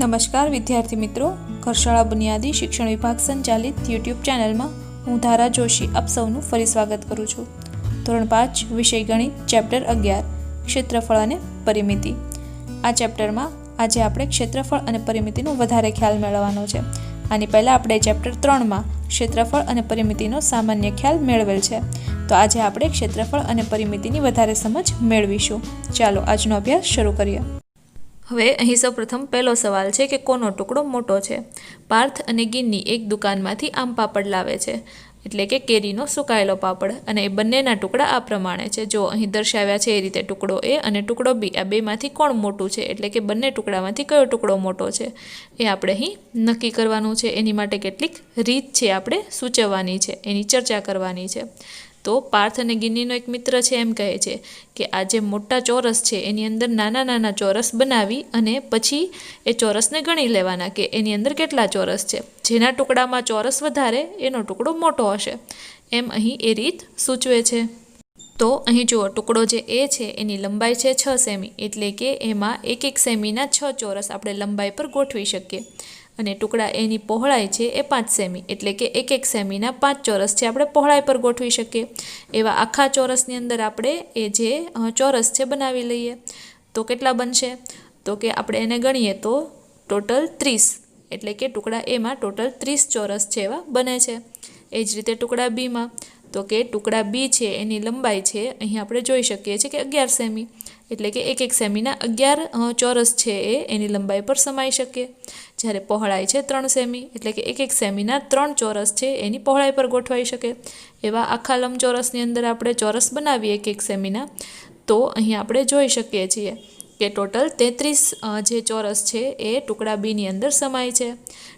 નમસ્કાર વિદ્યાર્થી મિત્રો, ઘરશાળા બુનિયાદી શિક્ષણ વિભાગ સંચાલિત યુટ્યુબ ચેનલમાં હું ધારા જોશી આપ સૌનું ફરી સ્વાગત કરું છું। ધોરણ 5 વિષય ગણિત, ચેપ્ટર 11 ક્ષેત્રફળ અને પરિમિતિ। આ ચેપ્ટરમાં આજે આપણે ક્ષેત્રફળ અને પરિમિતિનો વધારે ખ્યાલ મેળવવાનો છે। આની પહેલાં આપણે ચેપ્ટર 3માં ક્ષેત્રફળ અને પરિમિતિનો સામાન્ય ખ્યાલ મેળવેલ છે, તો આજે આપણે ક્ષેત્રફળ અને પરિમિતિની વધારે સમજ મેળવીશું। ચાલો આજનો અભ્યાસ શરૂ કરીએ। હવે અહીં સૌપ્રથમ પહેલો સવાલ છે કે કોનો ટુકડો મોટો છે। પાર્થ અને ગિન્ની એક દુકાનમાંથી આમ પાપડ લાવે છે, એટલે કે કેરીનો સુકાયેલો પાપડ, અને એ બંનેના ટુકડા આ પ્રમાણે છે। જો અહીં દર્શાવ્યા છે એ રીતે ટુકડો એ અને ટુકડો બી, આ બેમાંથી કોણ મોટું છે, એટલે કે બંને ટુકડામાંથી કયો ટુકડો મોટો છે એ આપણે અહીં નક્કી કરવાનું છે। એની માટે કેટલીક રીત છે આપણે સૂચવવાની છે, એની ચર્ચા કરવાની છે। તો પાર્થ અને ગિન્નીનો એક મિત્ર છે એમ કહે છે કે આ જે મોટા ચોરસ છે એની અંદર નાના નાના ચોરસ બનાવી અને પછી એ ચોરસને ગણી લેવાના કે એની અંદર કેટલા ચોરસ છે। જેના ટુકડામાં ચોરસ વધારે એનો ટુકડો મોટો હશે, એમ અહીં એ રીત સૂચવે છે। તો અહીં જુઓ, ટુકડો જે એ છે એની લંબાઈ છે 6 સેમી, એટલે કે એમાં 1 સેમીના 6 ચોરસ આપણે લંબાઈ પર ગોઠવી શકીએ, અને ટુકડા એની પહોળાઈ છે એ 5 સેમી, એટલે કે 1 સેમીના 5 ચોરસ છે આપણે પહોળાઈ પર ગોઠવી શકીએ। એવા આખા ચોરસની અંદર આપણે એ જે ચોરસ છે બનાવી લઈએ, તો કેટલા બનશે? તો કે આપણે એને ગણીએ તો ટોટલ 30, એટલે કે ટુકડા એમાં ટોટલ 30 ચોરસ છે એવા બને છે। એ જ રીતે ટુકડા બીમાં, તો કે ટુકડા બી છે એની લંબાઈ છે અહીં આપણે જોઈ શકીએ છીએ કે 11 સેમી, એટલે કે 1 સેમીના 11 ચોરસ છે એ એની લંબાઈ પર સમાઈ શકે। જ્યારે પહોળાઈ છે 3 સેમી, એટલે કે 1 સેમીના 3 ચોરસ છે એની પહોળાઈ પર ગોઠવાઈ શકે। એવા આખા લંબચોરસની અંદર આપણે ચોરસ બનાવીએ 1 સેમીના, તો અહીં આપણે જોઈ શકીએ છીએ કે ટોટલ 33 જે ચોરસ છે એ ટુકડા બીની અંદર સમાય છે।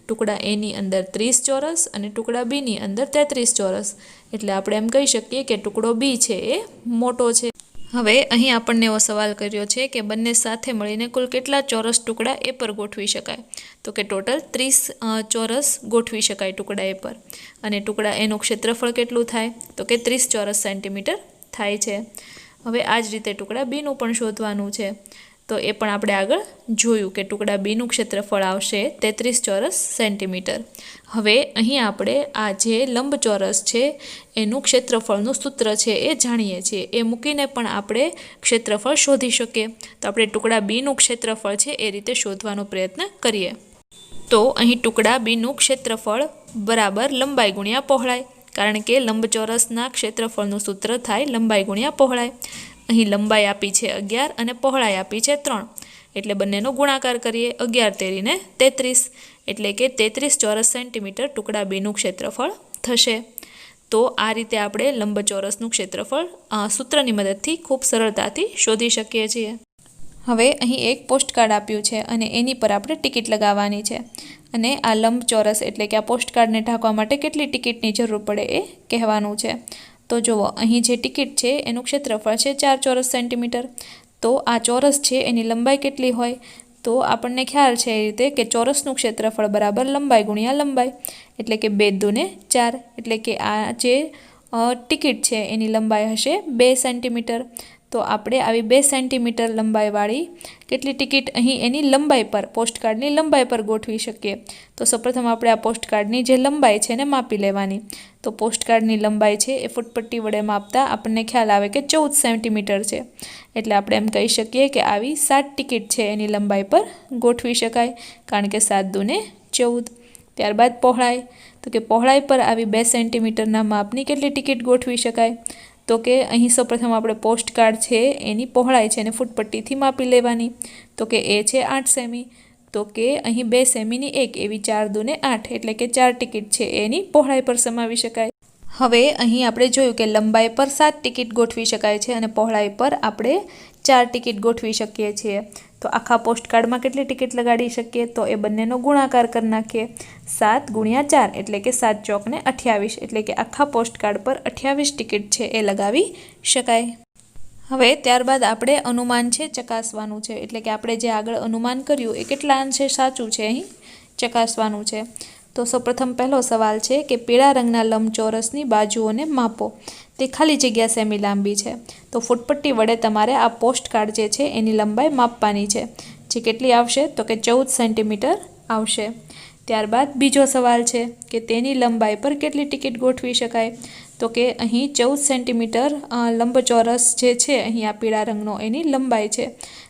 ટુકડા એની અંદર 30 ચોરસ અને ટુકડા બીની અંદર 33 ચોરસ, એટલે આપણે એમ કહી શકીએ કે ટુકડો બી છે એ મોટો છે। હવે અહીં આપણને એવો સવાલ કર્યો છે કે બંને સાથે મળીને કુલ કેટલા ચોરસ ટુકડા એ પર ગોઠવી શકાય? તો કે ટોટલ 30 ચોરસ ગોઠવી શકાય ટુકડા એ પર, અને ટુકડા એનું ક્ષેત્રફળ કેટલું થાય? તો કે 30 ચોરસ સેન્ટીમીટર થાય છે। હવે આ જ રીતે ટુકડા બીનું પણ શોધવાનું છે, તો એ પણ આપણે આગળ જોયું કે ટુકડા બીનું ક્ષેત્રફળ આવશે 33 ચોરસ સેન્ટીમીટર। હવે અહીં આપણે આ જે લંબચોરસ છે એનું ક્ષેત્રફળનું સૂત્ર છે એ જાણીએ છીએ, એ મૂકીને પણ આપણે ક્ષેત્રફળ શોધી શકીએ। તો આપણે ટુકડા બીનું ક્ષેત્રફળ છે એ રીતે શોધવાનો પ્રયત્ન કરીએ। તો અહીં ટુકડા બીનું ક્ષેત્રફળ બરાબર લંબાઈ ગુણ્યા પહોળાઈ, કારણ કે લંબચોરસના ક્ષેત્રફળનું સૂત્ર થાય લંબાઈ ગુણ્યા પહોળાઈ। અહીં લંબાઈ આપી છે 11 અને પહોળાઈ આપી છે 3, એટલે બંનેનો ગુણાકાર કરીએ, 11 તેરીને 33, એટલે કે 33 ચોરસ સેન્ટીમીટર ટુકડા બીનું ક્ષેત્રફળ થશે। તો આ રીતે આપણે લંબચોરસનું ક્ષેત્રફળ સૂત્રની મદદથી ખૂબ સરળતાથી શોધી શકીએ છીએ। હવે અહીં એક પોસ્ટકાર્ડ આપ્યું છે અને એની પર આપણે ટિકિટ લગાવવાની છે, અને આ લંબચોરસ એટલે કે આ પોસ્ટકાર્ડને ઢાંકવા માટે કેટલી ટિકિટની જરૂર પડે એ કહેવાનું છે। તો જુઓ, અહીં જે ટિકિટ છે એનું ક્ષેત્રફળ છે 4 ચોરસ સેન્ટીમીટર, તો આ ચોરસ છે એની લંબાઈ કેટલી હોય? તો આપણને ખ્યાલ છે એ રીતે કે ચોરસનું ક્ષેત્રફળ બરાબર લંબાઈ ગુણ્યા લંબાઈ, એટલે કે 2 દુને 4, એટલે કે આ જે ટિકિટ છે એની લંબાઈ હશે 2 સેન્ટીમીટર। તો આપણે આવી 2 સેન્ટીમીટર લંબાઈવાળી કેટલી ટિકિટ અહીં એની લંબાઈ પર, પોસ્ટકાર્ડની લંબાઈ પર ગોઠવી શકીએ? તો સૌપ્રથમ આપણે આ પોસ્ટકાર્ડની જે લંબાઈ છે એને માપી લેવાની। તો પોસ્ટકાર્ડની લંબાઈ છે એ ફૂટપટ્ટી વડે માપતા આપણને ખ્યાલ આવે કે 14 સેન્ટીમીટર છે, એટલે આપણે એમ કહી શકીએ કે આવી 7 ટિકિટ છે એની લંબાઈ પર ગોઠવી શકાય, કારણ કે 7 દુને 14। ત્યારબાદ પહોળાઈ, તો કે પહોળાઈ પર આવી 2 સેન્ટીમીટરના માપની કેટલી ટિકિટ ગોઠવી શકાય? તો કે અહીં સૌપ્રથમ આપણે પોસ્ટકાર્ડ છે એની પહોળાઈ છે એને ફૂટપટ્ટીથી માપી લેવાની, તો કે એ છે 8 સેમી, તો કે અહીં 2 સેમીની 1 એવી 4 દુને 8, એટલે કે 4 ટિકિટ છે એની પહોળાઈ પર સમાવી શકાય। હવે અહીં આપણે જોયું કે લંબાઈ પર 7 ટિકિટ ગોઠવી શકાય છે અને પહોળાઈ પર આપણે 4 ટિકિટ ગોઠવી શકીએ છીએ। તો આખા પોસ્ટકાર્ડમાં કેટલી ટિકિટ લગાડી શકીએ? તો એ બંનેનો ગુણાકાર કરી નાખીએ, 7 ગુણ્યા 4, એટલે કે 7 ચોકને 28, એટલે કે આખા પોસ્ટકાર્ડ પર 28 ટિકિટ છે એ લગાવી શકાય। હવે ત્યારબાદ આપણે અનુમાન છે ચકાસવાનું છે, એટલે કે આપણે જે આગળ અનુમાન કર્યું એ કેટલા અંશે સાચું છે અહીં ચકાસવાનું છે। તો સૌપ્રથમ પહેલો સવાલ છે કે પીળા રંગના લંબચોરસની બાજુઓને માપો, તે ખાલી જગ્યા સેમી લાંબી છે। તો ફૂટપટ્ટી વડે તમારે આ પોસ્ટકાર્ડ જે છે એની લંબાઈ માપવાની છે। જે કેટલી આવશે તો કે 14 સેન્ટીમીટર આવશે। ત્યારબાદ બીજો સવાલ છે કે તેની લંબાઈ પર કેટલી ટિકિટ ગોઠવી શકાય, તો કે અહીં 14 સેન્ટીમીટર લંબચોરસ જે છે અહીં આ પીળા રંગનો એની લંબાઈ છે,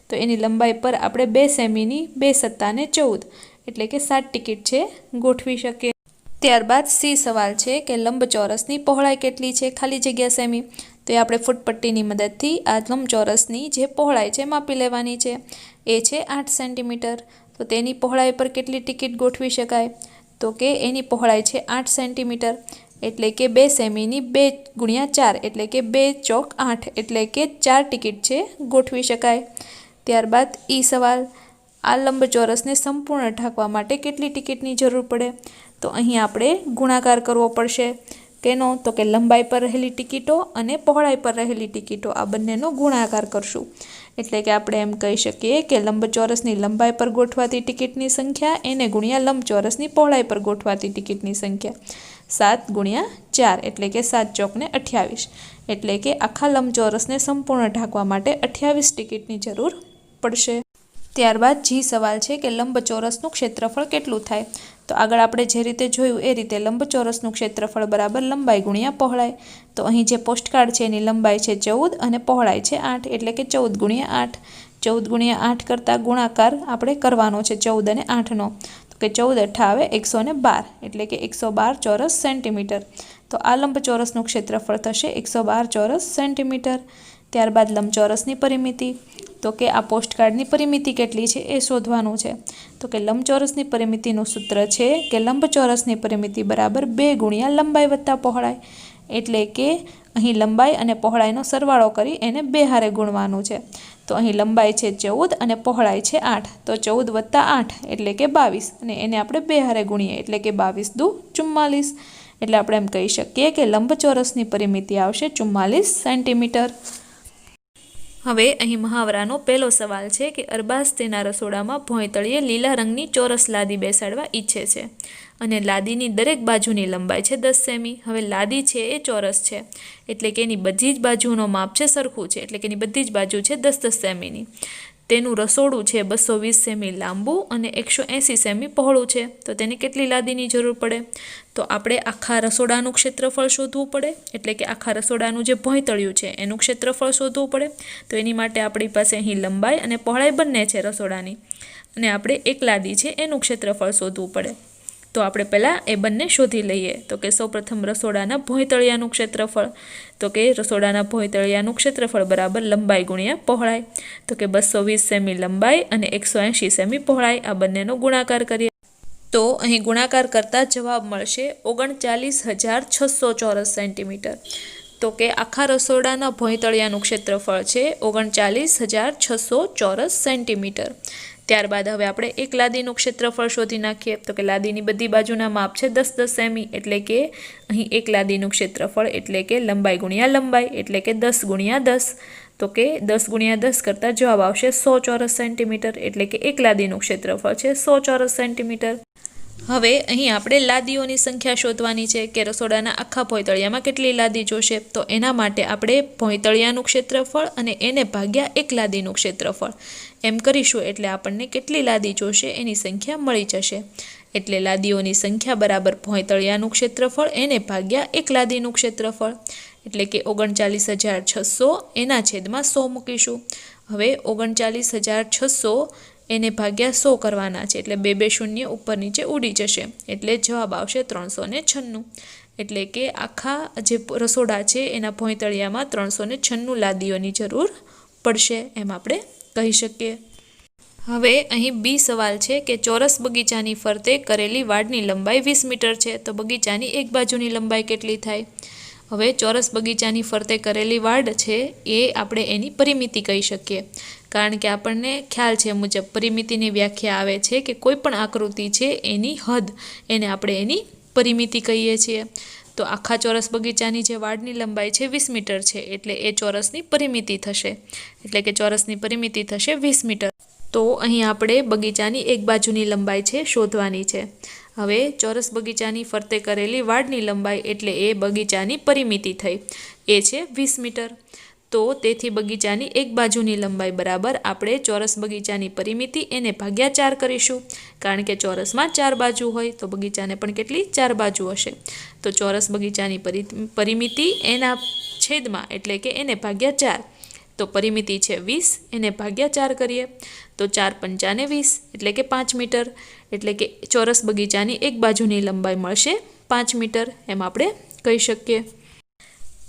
તો એની લંબાઈ પર આપણે 2 સેમીની 2 સત્તાને 14 એટલે કે 7 ટિકિટ છે ગોઠવી શકીએ। ત્યારબાદ સી સવાલ છે કે લંબચોરસની પહોળાઈ કેટલી છે, ખાલી જગ્યા સેમી, તો એ આપણે ફૂટપટ્ટીની મદદથી આ લંબચોરસની જે પહોળાઈ છે માપી લેવાની છે। એ છે 8 સેન્ટીમીટર, તો તેની પહોળાઈ પર કેટલી ટિકિટ ગોઠવી શકાય, તો કે એની પહોળાઈ છે 8 સેન્ટીમીટર એટલે કે 2 સેમીની 2 ગુણ્યા 4 એટલે કે 2 ચોક 8 એટલે કે 4 ટિકિટ છે ગોઠવી શકાય। ત્યારબાદ ઈ સવાલ, આ લંબચોરસને સંપૂર્ણ ઢાંકવા માટે કેટલી ટિકિટની જરૂર પડે, તો અહીં આપણે ગુણાકાર કરવો પડશે કેનો, તો કે લંબાઈ પર રહેલી ટિકિટો અને પહોળાઈ પર રહેલી ટિકિટો આ બંનેનો ગુણાકાર કરશું। એટલે કે આપણે એમ કહી શકીએ કે લંબચોરસની લંબાઈ પર ગોઠવાતી ટિકિટની સંખ્યા એને ગુણ્યા લંબચોરસની પહોળાઈ પર ગોઠવાતી ટિકિટની સંખ્યા, 7 ગુણ્યા 4 એટલે કે 7 ચોક ને 28 એટલે કે આખા લંબચોરસને સંપૂર્ણ ઢાંકવા માટે 28 ટિકિટની જરૂર પડશે। ત્યારબાદ જી સવાલ છે કે લંબચોરસનું ક્ષેત્રફળ કેટલું થાય, તો આગળ આપણે જે રીતે જોયું એ રીતે લંબચોરસનું ક્ષેત્રફળ બરાબર લંબાઈ ગુણ્યા પહોળાઈ, તો અહીં જે પોસ્ટકાર્ડ છે એની લંબાઈ છે 14 અને પહોળાઈ છે 8 એટલે કે 14 ગુણ્યા 8, 14 ગુણ્યા 8 કરતાં ગુણાકાર આપણે કરવાનો છે 14 અને 8નો, તો કે 14 8 આવે 112 એટલે કે 112 ચોરસ સેન્ટીમીટર, તો આ લંબચોરસનું ક્ષેત્રફળ થશે 112 ચોરસ સેન્ટીમીટર। ત્યારબાદ લંબચોરસની પરિમિતિ, તો કે આ પોસ્ટકાર્ડની પરિમિતિ કેટલી છે એ શોધવાનું છે, તો કે લંબચોરસની પરિમિતિનું સૂત્ર છે કે લંબચોરસની પરિમિતિ બરાબર 2 ગુણ્યા લંબાઈ વત્તા પહોળાઈ, એટલે કે અહીં લંબાઈ અને પહોળાઈનો સરવાળો કરી એને 2 હારે ગુણવાનું છે, તો અહીં લંબાઈ છે 14 અને પહોળાઈ છે 8, તો 14 વત્તા 8 એટલે કે 22 અને એને આપણે 2 હારે ગુણીએ એટલે કે 22 દુ 44, એટલે આપણે એમ કહી શકીએ કે લંબચોરસની પરિમિતિ આવશે 44 સેન્ટીમીટર। હવે અહીં મહાવરાનો પહેલો સવાલ છે કે અરબાઝ તેના રસોડામાં ભોંયતળિયે લીલા રંગની ચોરસ લાદી બેસાડવા ઈચ્છે છે અને લાદીની દરેક બાજુની લંબાઈ છે 10 સેમી। હવે લાદી છે એ ચોરસ છે એટલે કે એની બધી જ બાજુનો માપ છે સરખું છે, એટલે કે એની બધી જ બાજુ છે 10-10 સેમીની। તેનું રસોડું છે 220 સેમી લાંબુ અને 180 સેમી પહોળું છે, તો તેની કેટલી લાદીની જરૂર પડે, તો આપણે આખા રસોડાનું ક્ષેત્રફળ શોધવું પડે, એટલે કે આખા રસોડાનું જે ભોંયતળિયું છે એનું ક્ષેત્રફળ શોધવું પડે, તો એની માટે આપણી પાસે અહીં લંબાઈ અને પહોળાઈ બંને છે રસોડાની, અને આપણે એક લાદી છે એનું ક્ષેત્રફળ શોધવું પડે, તો આપણે પહેલાં એ બંને શોધી લઈએ। તો કે સૌપ્રથમ રસોડાના ભોંયતળિયાનું ક્ષેત્રફળ, તો કે રસોડાના ભોંયતળિયાનું ક્ષેત્રફળ બરાબર લંબાઈ ગુણ્યા પહોળાઈ, તો કે 220 સેમી લંબાઈ અને 180 સેમી પહોળાઈ આ બંનેનો ગુણાકાર કરીએ તો અહીં ગુણાકાર કરતાં જવાબ મળશે 39,600 ચોરસ સેન્ટીમીટર। તો કે આખા રસોડાના ભોંયતળિયાનું ક્ષેત્રફળ છે 39,600 ચોરસ સેન્ટીમીટર। ત્યારબાદ હવે આપણે એક લાદીનું ક્ષેત્રફળ શોધી નાખીએ, તો કે લાદીની બધી બાજુના માપ છે 10-10 સેમી, એટલે કે અહીં એક લાદીનું ક્ષેત્રફળ એટલે કે લંબાઈ ગુણ્યા લંબાઈ એટલે કે 10 ગુણ્યા 10, તો કે 10 ગુણ્યા 10 કરતાં જવાબ આવશે 100 ચોરસ સેન્ટીમીટર, એટલે કે એક લાદીનું ક્ષેત્રફળ છે 100 ચોરસ સેન્ટીમીટર। હવે અહીં આપણે લાદીઓની સંખ્યા શોધવાની છે કે રસોડાના આખા ભોંયતળિયામાં કેટલી લાદી જોશે, તો એના માટે આપણે ભોંયતળિયાનું ક્ષેત્રફળ અને એને ભાગ્યા એક લાદીનું ક્ષેત્રફળ એમ કરીશું એટલે આપણને કેટલી લાદી જોશે એની સંખ્યા મળી જશે। એટલે લાદીઓની સંખ્યા બરાબર ભોંયતળિયાનું ક્ષેત્રફળ એને ભાગ્યા એક લાદીનું ક્ષેત્રફળ એટલે કે 39,600 એના છેદમાં 100 મૂકીશું। હવે 39,600 એને ભાગ્યા 100 કરવાના છે એટલે 2 શૂન્ય ઉપર નીચે ઉડી જશે એટલે જવાબ આવશે 396, એટલે કે આખા જે રસોડા છે એના ભોંયતળિયામાં 396 લાદીઓની જરૂર પડશે એમ આપણે કહી શકીએ। હવે અહીં બી સવાલ છે કે ચોરસ બગીચાની ફરતે કરેલી વાડની લંબાઈ 20 મીટર છે, તો બગીચાની એક બાજુની લંબાઈ કેટલી થાય। હવે ચોરસ બગીચાની ફરતે કરેલી વાડ છે એ આપણે એની પરિમિતિ કહી શકીએ, કારણ કે આપણને ખ્યાલ છે મુજબ પરિમિતિની વ્યાખ્યા આવે છે કે કોઈ પણ આકૃતિ છે એની હદ એને આપણે એની પરિમિતિ કહીએ છીએ। તો આખા ચોરસ બગીચાની જે વાડની લંબાઈ છે 20 મીટર છે એટલે એ ચોરસની પરિમિતિ થશે, એટલે કે ચોરસની પરિમિતિ થશે 20 મીટર। તો અહીં આપણે બગીચાની એક બાજુની લંબાઈ છે શોધવાની છે। હવે ચોરસ બગીચાની ફરતે કરેલી વાડની લંબાઈ એટલે એ બગીચાની પરિમિતિ થઈ, એ છે 20 મીટર। તો તેથી બગીચાની એક બાજુની લંબાઈ બરાબર આપણે ચોરસ બગીચાની પરિમિતિ એને ભાગ્યા 4 કરીશું, કારણ કે ચોરસમાં 4 બાજુ હોય તો બગીચાને પણ કેટલી 4 બાજુ હશે. તો ચોરસ બગીચાની પરિમિતિ એના છેદમાં એટલે કે એને ભાગ્યા 4. તો પરિમિતિ છે 20, એને ભાગ્યા 4 કરીએ તો 4 પંચાને 20 એટલે કે 5 મીટર. એટલે કે ચોરસ બગીચાની એક બાજુની લંબાઈ મળશે 5 મીટર, એમ આપણે કહી શકીએ.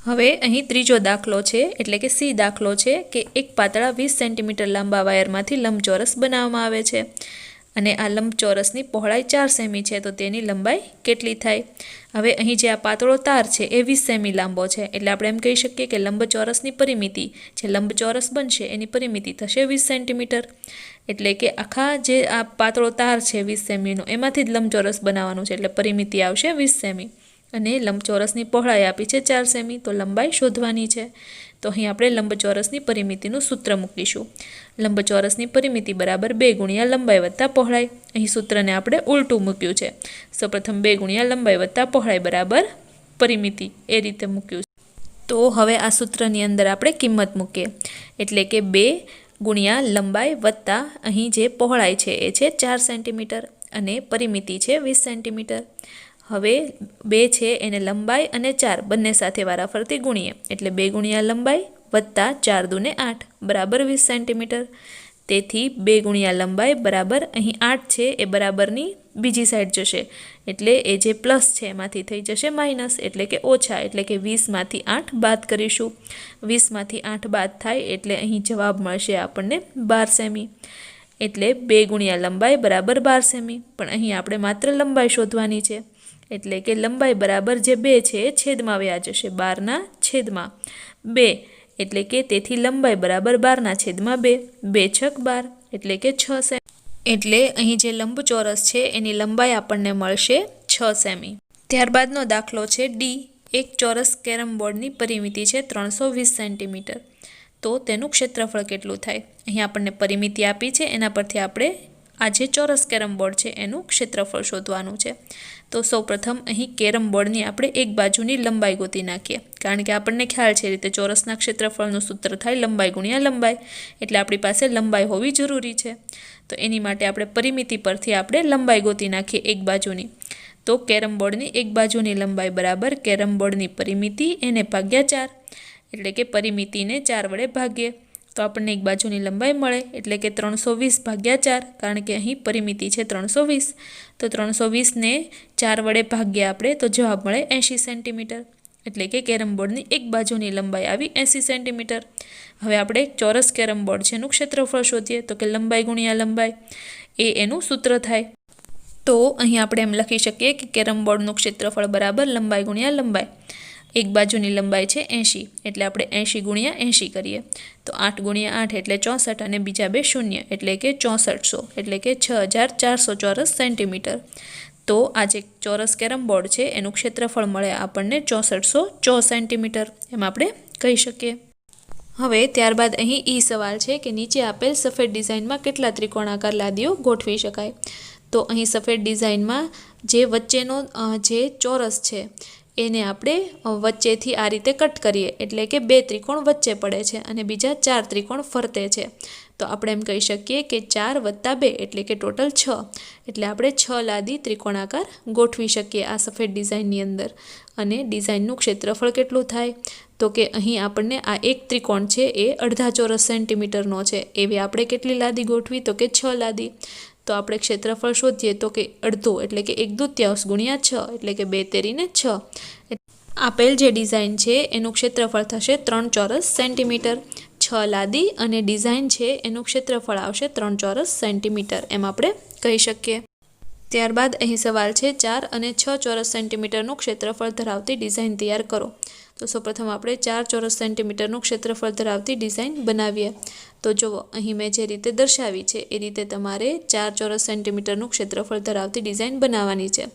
હવે અહીં ત્રીજો દાખલો છે, એટલે કે સી દાખલો છે કે એક પાતળા 20 સેન્ટીમીટર લાંબા વાયરમાંથી લંબચોરસ બનાવવામાં આવે છે અને આ લંબચોરસની પહોળાઈ 4 સેમી છે, તો તેની લંબાઈ કેટલી થાય? હવે અહીં જે આ પાતળો તાર છે એ 20 સેમી લાંબો છે, એટલે આપણે એમ કહી શકીએ કે લંબચોરસની પરિમિતિ, જે લંબચોરસ બનશે એની પરિમિતિ થશે 20 સેન્ટીમીટર. એટલે કે આખા જે આ પાતળો તાર છે 20 સેમીનો, એમાંથી જ લંબચોરસ બનાવવાનું છે, એટલે પરિમિતિ આવશે 20 સેમી. અને લંબચોરસની પહોળાઈ આપી છે 4 સેમી, તો લંબાઈ શોધવાની છે. તો અહીં આપણે લંબચોરસની પરિમિતિનું સૂત્ર મૂકીશું. લંબચોરસની પરિમિતિ બરાબર 2 ગુણ્યા લંબાઈ વત્તા પહોળાઈ. અહીં સૂત્રને આપણે ઉલટું મૂક્યું છે. સૌપ્રથમ 2 ગુણ્યા લંબાઈ વત્તા પહોળાઈ બરાબર પરિમિતિ, એ રીતે મૂક્યું છે. તો હવે આ સૂત્રની અંદર આપણે કિંમત મૂકીએ, એટલે કે 2 ગુણ્યા લંબાઈ વત્તા અહીં જે પહોળાઈ છે એ છે 4 સેન્ટીમીટર અને પરિમિતિ છે 20 સેન્ટીમીટર. હવે 2 છે એને લંબાઈ અને 4 બંને સાથે વારાફરતી ગુણીએ, એટલે 2 ગુણ્યા લંબાઈ વત્તા 4 દૂને 8 બરાબર 20 સેન્ટીમીટર. તેથી 2 ગુણ્યા લંબાઈ બરાબર અહીં 8 છે એ બરાબરની બીજી સાઈડ જશે, એટલે એ જે પ્લસ છે એમાંથી થઈ જશે માઇનસ, એટલે કે ઓછા, એટલે કે 20માંથી 8 બાદ કરીશું. 20માંથી 8 બાદ થાય એટલે અહીં જવાબ મળશે આપણને 12 સેમી. એટલે 2 ગુણ્યા લંબાઈ બરાબર 12 સેમી. પણ અહીં આપણે માત્ર લંબાઈ શોધવાની છે, એટલે કે લંબાઈ બરાબર જે 2 છે એ છેદમાં વ્યા જશે, 12ના છેદમાં 2, એટલે કે તેથી લંબાઈ બરાબર 12ના છેદમાં 2, 2 છક 12, એટલે કે 6 સેમી. એટલે અહીં જે લંબચોરસ છે એની લંબાઈ આપણને મળશે 6 સેમી. ત્યારબાદનો દાખલો છે ડી. એક ચોરસ કેરમ બોર્ડની પરિમિતિ છે 320 સેન્ટીમીટર, તો તેનું ક્ષેત્રફળ કેટલું થાય? અહીં આપણને પરિમિતિ આપી છે, એના પરથી આપણે આ જે ચોરસ કેરમ બોર્ડ છે એનું ક્ષેત્રફળ શોધવાનું છે. તો સૌપ્રથમ અહીં કેરમ બોર્ડની આપણે એક બાજુની લંબાઈ ગોતી નાખીએ, કારણ કે આપણને ખ્યાલ છે રીતે ચોરસના ક્ષેત્રફળનું સૂત્ર થાય લંબાઈ ગુણ્યા લંબાઈ, એટલે આપણી પાસે લંબાઈ હોવી જરૂરી છે. તો એની માટે આપણે પરિમિતિ પરથી આપણે લંબાઈ ગોતી નાખીએ એક બાજુની. તો કેરમ બોર્ડની એક બાજુની લંબાઈ બરાબર કેરમ બોર્ડની પરિમિતિ એને ભાગ્યા 4, એટલે કે પરિમિતિને 4 વડે ભાગીએ તો આપણને એક બાજુની લંબાઈ મળે, એટલે કે 320 ભાગ્યા 4, કારણ કે અહીં પરિમિતિ છે 320. તો 320ને 4 વડે ભાગ્યા આપણે તો જવાબ મળે 80 સેન્ટીમીટર, એટલે કે કેરમ બોર્ડની એક બાજુની લંબાઈ આવી 80 સેન્ટીમીટર. હવે આપણે ચોરસ કેરમ બોર્ડ છે એનું ક્ષેત્રફળ શોધીએ, તો કે લંબાઈ ગુણ્યા લંબાઈ એ એનું સૂત્ર થાય. તો અહીં આપણે એમ લખી શકીએ કે કેરમ બોર્ડનું ક્ષેત્રફળ બરાબર લંબાઈ ગુણ્યા લંબાઈ. એક બાજુની લંબાઈ છે 80, એટલે આપણે 80 ગુણ્યા 80 કરીએ તો 8 ગુણ્યા 8 એટલે 64, અને બીજા 2 શૂન્ય એટલે કે 6400, એટલે કે 6400 ચોરસ સેન્ટીમીટર. તો આ જે ચોરસ કેરમ બોર્ડ છે એનું ક્ષેત્રફળ મળે આપણને 6400 સેન્ટીમીટર, એમ આપણે કહી શકીએ. હવે ત્યારબાદ અહીં ઈ સવાલ છે કે નીચે આપેલ સફેદ ડિઝાઇનમાં કેટલા ત્રિકોણાકાર લાદીઓ ગોઠવી શકાય? તો અહીં સફેદ ડિઝાઇનમાં જે વચ્ચેનો જે ચોરસ છે એને આપણે વચ્ચેથી આ રીતે કટ કરીએ, એટલે કે 2 ત્રિકોણ વચ્ચે પડે છે અને બીજા 4 ત્રિકોણ ફરતે છે. તો આપણે એમ કહી શકીએ કે 4 + 2 એટલે કે ટોટલ 6, એટલે આપણે 6 લાદી ત્રિકોણાકાર ગોઠવી શકીએ આ સફેદ ડિઝાઇનની અંદર. અને ડિઝાઇનનું ક્ષેત્રફળ કેટલું થાય? તો કે અહીં આપણને આ એક ત્રિકોણ છે એ અડધા ચોરસ સેન્ટીમીટરનો છે, એવી આપણે કેટલી લાદી ગોઠવી? તો કે 6 લાદી. તો આપણે ક્ષેત્રફળ શોધીએ તો કે અડધું એટલે કે 1/2 ગુણ્યા 6 એટલે કે 2 તેરીને 6. આપેલ જે ડિઝાઇન છે એનું ક્ષેત્રફળ થશે 3 ચોરસ સેન્ટીમીટર. 6 લાદી અને ડિઝાઇન છે એનું ક્ષેત્રફળ આવશે 3 ચોરસ સેન્ટીમીટર, એમ આપણે કહી શકીએ. ત્યારબાદ અહીં સવાલ છે 4 અને 6 ચોરસ સેન્ટીમીટરનું ક્ષેત્રફળ ધરાવતી ડિઝાઇન તૈયાર કરો. તો સૌપ્રથમ આપણે 4 ચોરસ સેન્ટીમીટરનું ક્ષેત્રફળ ધરાવતી ડિઝાઇન બનાવીએ. તો જુઓ અહીં મેં જે રીતે દર્શાવી છે એ રીતે તમારે 4 ચોરસ સેન્ટીમીટરનું ક્ષેત્રફળ ધરાવતી ડિઝાઇન બનાવવાની છે.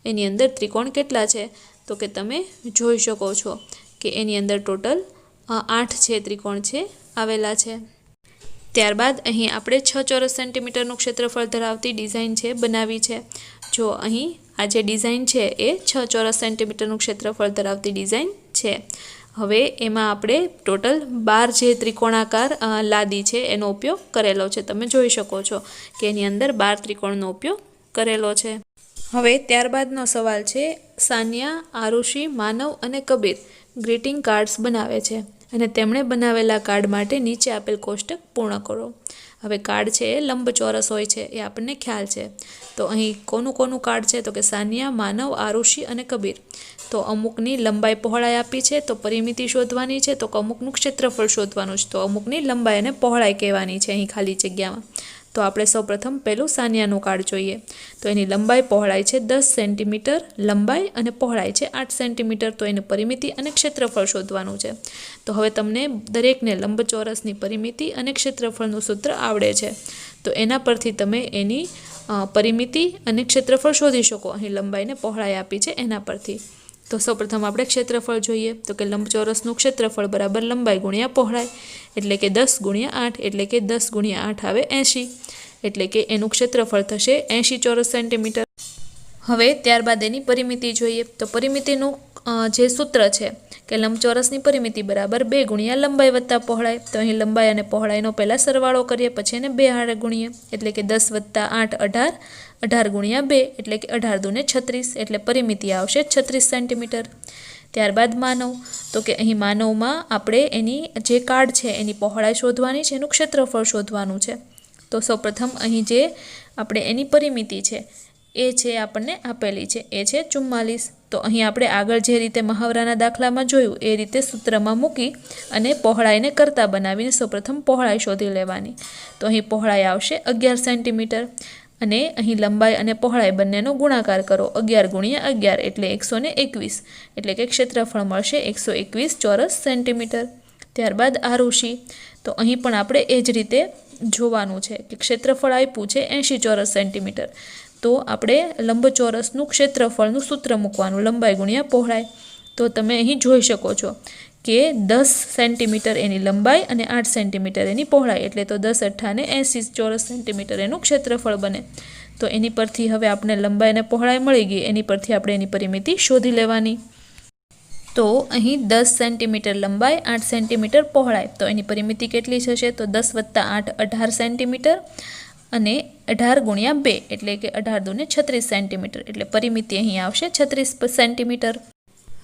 એની અંદર ત્રિકોણ કેટલા છે? તો કે તમે જોઈ શકો છો કે એની અંદર ટોટલ 8 છે ત્રિકોણ છે આવેલા છે. ત્યારબાદ અહીં આપણે 6 ચોરસ સેન્ટીમીટરનું ક્ષેત્રફળ ધરાવતી ડિઝાઇન છે બનાવી છે. જો અહીં આ જે ડિઝાઇન છે એ 6 ચોરસ સેન્ટીમીટરનું ક્ષેત્રફળ ધરાવતી ડિઝાઇન છે. હવે એમાં આપણે ટોટલ 12 જે ત્રિકોણાકાર લાદી છે એનો ઉપયોગ કરેલો છે. તમે જોઈ શકો છો કે એની અંદર 12 ત્રિકોણનો ઉપયોગ કરેલો છે. હવે ત્યારબાદનો સવાલ છે, સાનિયા, આરુષિ, માનવ અને કબીર ગ્રીટિંગ કાર્ડ્સ બનાવે છે અને તેમણે બનાવેલા કાર્ડ માટે નીચે આપેલ કોષ્ટક પૂર્ણ કરો. હવે કાર્ડ છે એ લંબચોરસ હોય છે, એ આપણને ખ્યાલ છે. તો અહીં કોનું કાર્ડ છે? તો કે સાનિયા, માનવ, આરુષિ અને કબીર. તો અમુકની લંબાઈ પહોળાઈ આપી છે, તો પરિમિતિ શોધવાની છે. તો અમુકનું ક્ષેત્રફળ શોધવાનું છે, તો અમુકની લંબાઈ અને પહોળાઈ કહેવાની છે અહીં ખાલી જગ્યામાં. તો આપણે સૌપ્રથમ પહેલું સાનિયાનું કાર્ડ જોઈએ. તો એની લંબાઈ પહોળાઈ છે 10 સેન્ટીમીટર, લંબાઈ અને પહોળાઈ છે 8 સેન્ટીમીટર. તો એની પરિમિતિ અને ક્ષેત્રફળ શોધવાનું છે. તો હવે તમને દરેકને લંબચોરસની પરિમિતિ અને ક્ષેત્રફળનું સૂત્ર આવડે છે. તો એના પરથી તમે એની પરિમિતિ અને ક્ષેત્રફળ શોધી શકો. અહીં લંબાઈને પહોળાઈ આપી છે એના પરથી. તો સૌપ્રથમ આપણે ક્ષેત્રફળ જોઈએ. તો કે લંબચોરસનું ક્ષેત્રફળ બરાબર લંબાઈ ગુણ્યા પહોળાઈ, એટલે કે 10 ગુણ્યા 8, એટલે કે 10 ગુણ્યા 8 આવે 80, એટલે કે એનું ક્ષેત્રફળ થશે 80 ચોરસ સેન્ટીમીટર. હવે ત્યારબાદ એની પરિમિતિ જોઈએ. તો પરિમિતિનું જે સૂત્ર છે કે લંબચોરસની પરિમિતિ બરાબર 2 ગુણ્યા લંબાઈ વત્તા પહોળાઈ. તો અહીં લંબાઈ અને પહોળાઈનો પહેલાં સરવાળો કરીએ, પછી એને 2 હારે ગુણીએ, એટલે કે 10 વત્તા 8 18, 18 ગુણ્યા 2, એટલે કે 18 દૂને 36, એટલે પરિમિતિ આવશે 36 સેન્ટીમીટર. ત્યારબાદ માનવ. તો કે અહીં માનવમાં આપણે એની જે કાર્ડ છે એની પહોળાઈ શોધવાની છે, એનું ક્ષેત્રફળ શોધવાનું છે. તો સૌપ્રથમ અહીં જે આપણે એની પરિમિતિ છે એ છે આપણને આપેલી છે, એ છે 44. તો અહીં આપણે આગળ જે રીતે મહાવરાના દાખલામાં જોયું એ રીતે સૂત્રમાં મૂકી અને પહોળાઈને કરતા બનાવીને સૌપ્રથમ પહોળાઈ શોધી લેવાની. તો અહીં પહોળાઈ આવશે 11 સેન્ટીમીટર અને અહીં લંબાઈ અને પહોળાઈ બંનેનો ગુણાકાર કરો. 11 ગુણ્યા 11 એટલે 121, એટલે કે ક્ષેત્રફળ મળશે 121 ચોરસ સેન્ટીમીટર. ત્યારબાદ આરુષિ. તો અહીં પણ આપણે એ જ રીતે જોવાનું છે કે ક્ષેત્રફળ આપ્યું છે 80 ચોરસ સેન્ટીમીટર. તો આપણે લંબચોરસનું ક્ષેત્રફળનું સૂત્ર મૂકવાનું, લંબાઈ ગુણ્યા પહોળાઈ. તો તમે અહીં જોઈ શકો છો કે 10 સેન્ટીમીટર એની લંબાઈ અને 8 સેન્ટીમીટર એની પહોળાઈ, એટલે તો 10 અઠ્ઠાને 80 ચોરસ સેન્ટીમીટર એનું ક્ષેત્રફળ બને. તો એની પરથી હવે આપણે લંબાઈ અને પહોળાઈ મળી ગઈ, એની પરથી આપણે એની પરિમિતિ શોધી લેવાની. તો અહીં 10 સેન્ટીમીટર લંબાઈ, 8 સેન્ટીમીટર પહોળાઈ. તો એની પરિમિતિ કેટલી થશે? તો 10 વત્તા 8 18 સેન્ટીમીટર અને 18 ગુણ્યા 2, એટલે કે 18 દૂને 36 સેન્ટીમીટર, એટલે પરિમિતિ અહીં આવશે 36 સેન્ટીમીટર.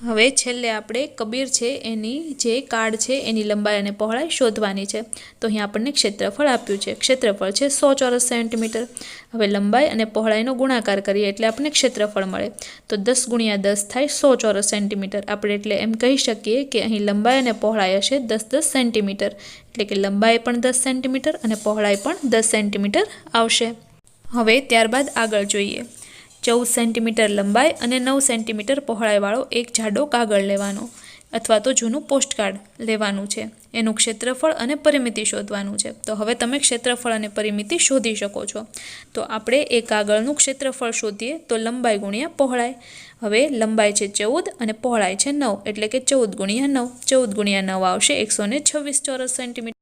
હવે છેલ્લે આપણે કબીર છે એની જે કાર્ડ છે એની લંબાઈ અને પહોળાઈ શોધવાની છે. તો અહીં આપણને ક્ષેત્રફળ આપ્યું છે, ક્ષેત્રફળ છે 100 ચોરસ સેન્ટીમીટર. હવે લંબાઈ અને પહોળાઈનો ગુણાકાર કરીએ એટલે આપણને ક્ષેત્રફળ મળે. તો 10 ગુણ્યા 10 થાય 100 ચોરસ સેન્ટીમીટર. આપણે એટલે એમ કહી શકીએ કે અહીં લંબાઈ અને પહોળાઈ હશે 10 સેન્ટીમીટર, એટલે કે લંબાઈ પણ 10 સેન્ટીમીટર અને પહોળાઈ પણ 10 સેન્ટીમીટર આવશે. હવે ત્યારબાદ આગળ જોઈએ. 14 સેન્ટીમીટર લંબાઈ અને 9 સેન્ટીમીટર પહોળાઈવાળો એક જાડો કાગળ લેવાનો અથવા તો જૂનું પોસ્ટકાર્ડ લેવાનું છે. એનું ક્ષેત્રફળ અને પરિમિતિ શોધવાનું છે. તો હવે તમે ક્ષેત્રફળ અને પરિમિતિ શોધી શકો છો. તો આપણે એ કાગળનું ક્ષેત્રફળ શોધીએ તો લંબાઈ ગુણ્યા પહોળાઈ. હવે લંબાઈ છે 14 અને પહોળાઈ છે 9, એટલે કે 14 ગુણ્યા 9. 14 ગુણ્યા 9 આવશે 126 ચોરસ સેન્ટીમીટર,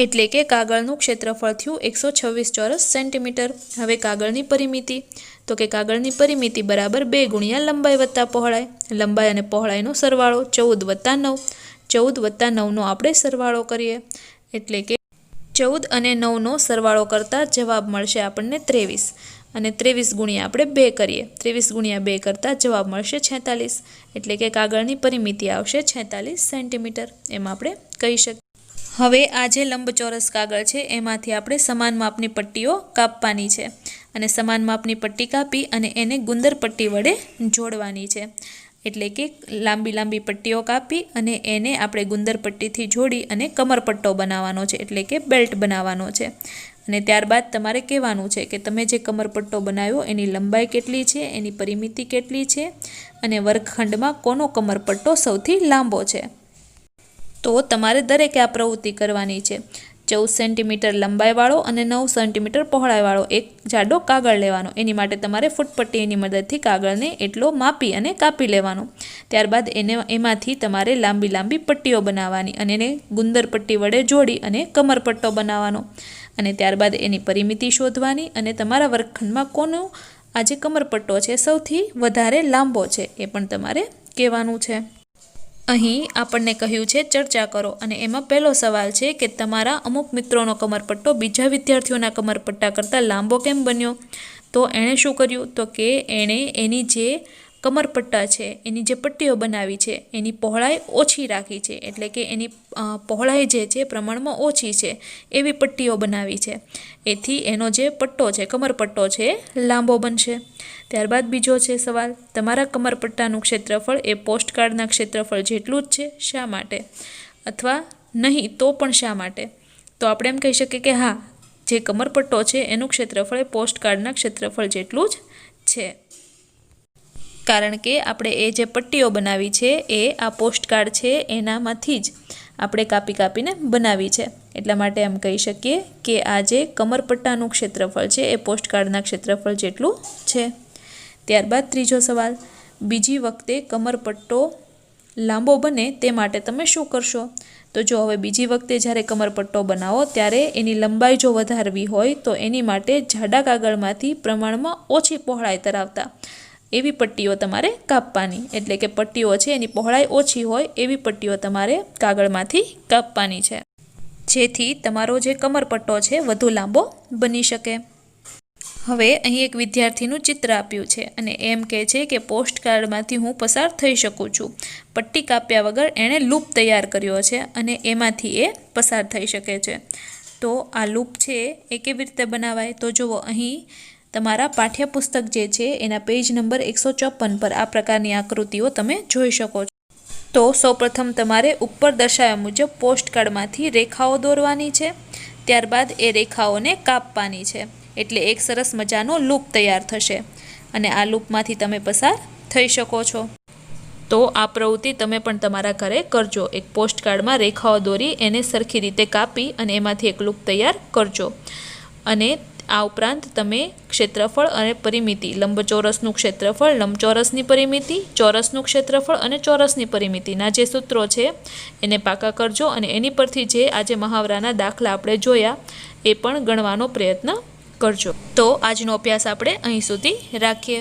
એટલે કે કાગળનું ક્ષેત્રફળ થયું 126 ચોરસ સેન્ટીમીટર. હવે કાગળની પરિમિતિ. તો કે કાગળની પરિમિતિ બરાબર 2 ગુણ્યા લંબાઈ વત્તા પહોળાઈ. લંબાઈ અને પહોળાઈનો સરવાળો 14 વત્તા 9. 14 વત્તા 9નો આપણે સરવાળો કરીએ, એટલે કે 14 અને 9નો સરવાળો કરતાં જવાબ મળશે આપણને 23. અને 23 ગુણ્યા આપણે 2 કરીએ, 23 ગુણ્યા 2 કરતાં જવાબ મળશે 46, એટલે કે કાગળની પરિમિતિ આવશે 46 સેન્ટીમીટર, એમ આપણે કહી શકીએ. હવે આ જે લંબચોરસ કાગળ છે એમાંથી આપણે સમાન માપની પટ્ટીઓ કાપવાની છે અને સમાન માપની પટ્ટી કાપી અને એને ગુંદર પટ્ટી વડે જોડવાની છે. એટલે કે લાંબી લાંબી પટ્ટીઓ કાપી અને એને આપણે ગુંદર પટ્ટીથી જોડી અને કમરપટ્ટો બનાવવાનો છે, એટલે કે બેલ્ટ બનાવવાનો છે. અને ત્યારબાદ તમારે કહેવાનું છે કે તમે જે કમરપટ્ટો બનાવ્યો એની લંબાઈ કેટલી છે, એની પરિમિતિ કેટલી છે અને વર્ગખંડમાં કોનો કમરપટ્ટો સૌથી લાંબો છે. તો તમારે દરેકે આ પ્રવૃત્તિ કરવાની છે. 14 સેન્ટીમીટર લંબાઈવાળો અને 9 સેન્ટીમીટર પહોળાઈવાળો એક જાડો કાગળ લેવાનો. એની માટે તમારે ફૂટપટ્ટીની મદદથી કાગળને એટલો માપી અને કાપી લેવાનો. ત્યારબાદ એમાંથી તમારે લાંબી લાંબી પટ્ટીઓ બનાવવાની અને એને ગુંદર પટ્ટી વડે જોડી અને કમરપટ્ટો બનાવવાનો. અને ત્યારબાદ એની પરિમિતિ શોધવાની અને તમારા વર્ગખંડમાં કોનો આ જે કમરપટ્ટો છે સૌથી વધારે લાંબો છે એ પણ તમારે કહેવાનું છે. અહીં આપણને કહ્યું છે ચર્ચા કરો, અને એમાં પહેલો સવાલ છે કે તમારા અમુક મિત્રોનો કમરપટ્ટો બીજા વિદ્યાર્થીઓના કમરપટ્ટા કરતાં લાંબો કેમ બન્યો? તો એણે શું કર્યું? તો કે એણે એની જે કમરપટ્ટા છે, એની જે પટ્ટીઓ બનાવી છે, એની પહોળાઈ ઓછી રાખી છે, એટલે કે એની પહોળાઈ જે છે પ્રમાણમાં ઓછી છે એવી પટ્ટીઓ બનાવી છે. એથી એનો જે પટ્ટો છે, કમરપટ્ટો છે, લાંબો બનશે. ત્યારબાદ બીજો છે સવાલ, તમારા કમરપટ્ટાનું ક્ષેત્રફળ એ પોસ્ટકાર્ડના ક્ષેત્રફળ જેટલું જ છે, શા માટે? અથવા નહીં તો પણ શા માટે? તો આપણે એમ કહી શકીએ કે હા, જે કમરપટ્ટો છે એનું ક્ષેત્રફળ એ પોસ્ટકાર્ડના ક્ષેત્રફળ જેટલું જ છે, કારણ કે આપણે એ જે પટ્ટીઓ બનાવી છે એ આ પોસ્ટકાર્ડ છે એનામાંથી જ આપણે કાપી કાપીને બનાવી છે. એટલા માટે એમ કહી શકીએ કે આ જે કમરપટ્ટાનું ક્ષેત્રફળ છે એ પોસ્ટકાર્ડના ક્ષેત્રફળ જેટલું છે. ત્યારબાદ ત્રીજો સવાલ, બીજી વખતે કમરપટ્ટો લાંબો બને તે માટે તમે શું કરશો? તો જો હવે બીજી વખતે જ્યારે કમરપટ્ટો બનાવો ત્યારે એની લંબાઈ જો વધારવી હોય તો એની માટે જાડા કાગળમાંથી પ્રમાણમાં ઓછી પહોળાઈ ધરાવતા એવી પટ્ટીઓ તમારે કાપવાની. એટલે કે પટ્ટીઓ છે એની પહોળાઈ ઓછી હોય એવી પટ્ટીઓ તમારે કાગળમાંથી કાપવાની છે, જેથી તમારો જે કમરપટ્ટો છે વધુ લાંબો બની શકે. હવે અહીં એક વિદ્યાર્થીનું ચિત્ર આપ્યું છે અને એમ કહે છે કે પોસ્ટકાર્ડમાંથી હું પસાર થઈ શકું છું. પટ્ટી કાપ્યા વગર એણે લૂપ તૈયાર કર્યો છે અને એમાંથી એ પસાર થઈ શકે છે. તો આ લૂપ છે એ કેવી રીતે બનાવાય? તો જુઓ, અહીં તમારા પાઠ્યપુસ્તક જે છે એના પેજ નંબર 154 પર આ પ્રકારની આકૃતિઓ તમે જોઈ શકો છો. તો સૌપ્રથમ તમારે ઉપર દર્શાવ્યા મુજબ પોસ્ટકાર્ડમાંથી રેખાઓ દોરવાની છે. ત્યારબાદ એ રેખાઓને કાપવાની છે, એટલે એક સરસ મજાનો લૂપ તૈયાર થશે અને આ લૂપમાંથી તમે પસાર થઈ શકો છો. તો આ પ્રવૃત્તિ તમે પણ તમારા ઘરે કરજો. એક પોસ્ટકાર્ડમાં રેખાઓ દોરી એને સરખી રીતે કાપી અને એમાંથી એક લૂપ તૈયાર કરજો. અને આ ઉપરાંત તમે ક્ષેત્રફળ અને પરિમિતિ, લંબચોરસનું ક્ષેત્રફળ, લંબચોરસની પરિમિતિ, ચોરસનું ક્ષેત્રફળ અને ચોરસની પરિમિતિના જે સૂત્રો છે એને પાકા કરજો અને એની પરથી જે આજે મહાવરાના દાખલા આપણે જોયા એ પણ ગણવાનો પ્રયત્ન કરજો. તો આજનો અભ્યાસ આપણે અહીં સુધી રાખીએ.